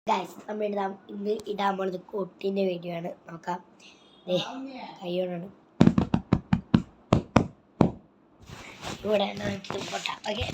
Guys നമ്മൾ ഇന്ന് ഇടാൻ പോണത് കൊട്ടിൻ്റെ വീഡിയോ ആണ്. നോക്കാം. കൈയോടാണ് ഇവിടെ പൊട്ട. ഓക്കെ,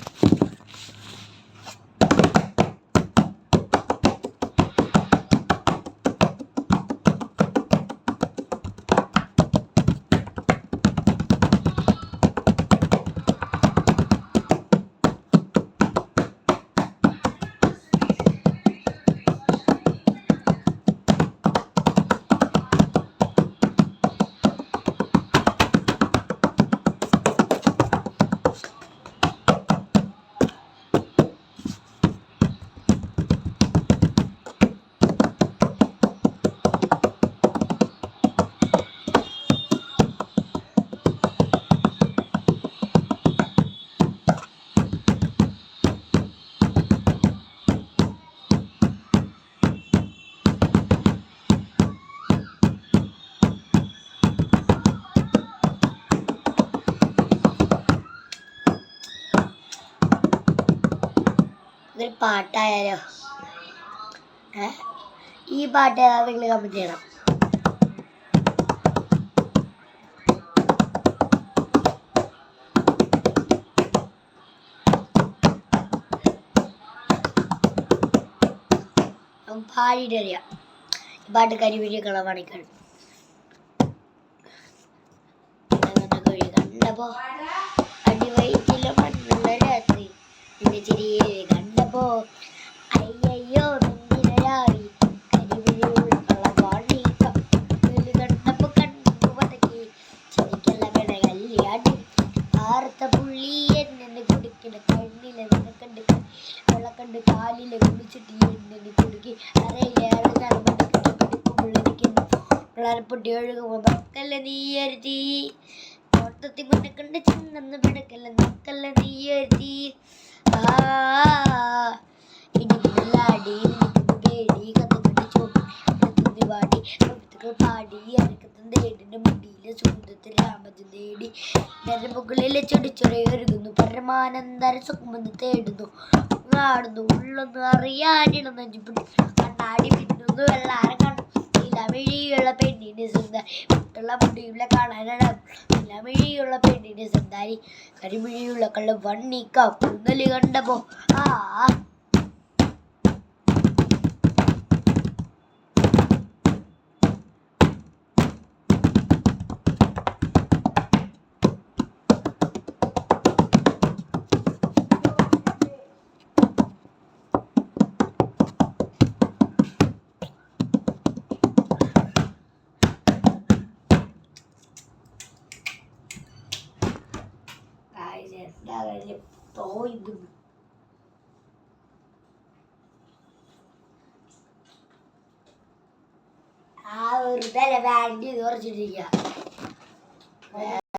ഇതൊരു പാട്ടായാലോ? ഈ പാട്ട് ഏതാ നിങ്ങൾ കമന്റ് ചെയ്യണം. പാടിയിട്ട് അറിയാം. ഈ പാട്ട് കരിവീഴി കളവാണിക്കാണ്. കണ്ടപ്പോ അടിവയറ്റിലെ മണ്ണുള്ള രാത്രി നിന്റെ ചിരിയെ കണ്ടപ്പോ അയ്യോ നെഞ്ചിരായി കരിവിഴിയുള്ള കളവാണിക്കം കണ്ടപ്പോ കണ്ണു പതക്കി ചിരിക്കല്ല വേണ കല്യാണി ആർത്ത പുള്ളി എന്നെ കുടിക്കണ കണ്ണിലെ നിനക്കണ്ട് വെള്ളക്കണ്ട് കാലിലെ കുളിച്ചിട്ട് എന്നെ കുടുക്കി അരയിലേറെ പിടിക്കുമ്പോഴെനിക്ക് ഒഴുകുമ്പോ മക്കല്ല നീയരുതി ഓർത്തത്തി മുന്നെ കണ്ട് ചിന്നെന്ന് പിടക്കല്ല നക്കല്ല നീയരുതി ഇടിലാടി പേടി കഥകളുടെ ചോട്ടി പാടി കവിതകൾ പാടി അരക്കത്തിന്റെ ഏടിന്റെ മുടിയിലെ സുഗന്ധത്തിൽ രാമജം തേടി മുകളിലെ ചെടിച്ചൊരയൊരുകുന്നു പരമാനന്ദര സുഖമെന്ന് തേടുന്നു ആടുന്നു ഉള്ളൊന്ന് അറിയാനിടുന്ന കണ്ണാടി പിന്നുന്നു വെള്ളാരം കാണും നിലമിഴിയുള്ള പെണ്ണിന് സുന്ദരി മുട്ടുള്ള മുടിയുള്ള കാണാനിടം നിലമിഴിയുള്ള പെണ്ണിന് സുന്ദരി കരിമിഴിയുള്ള കള്ള വണ്ണിക്ക കുന്നലി കണ്ടപ്പോ വെറുതെ ബാൻഡ് കുറച്ചിട്ടിരിക്കുക.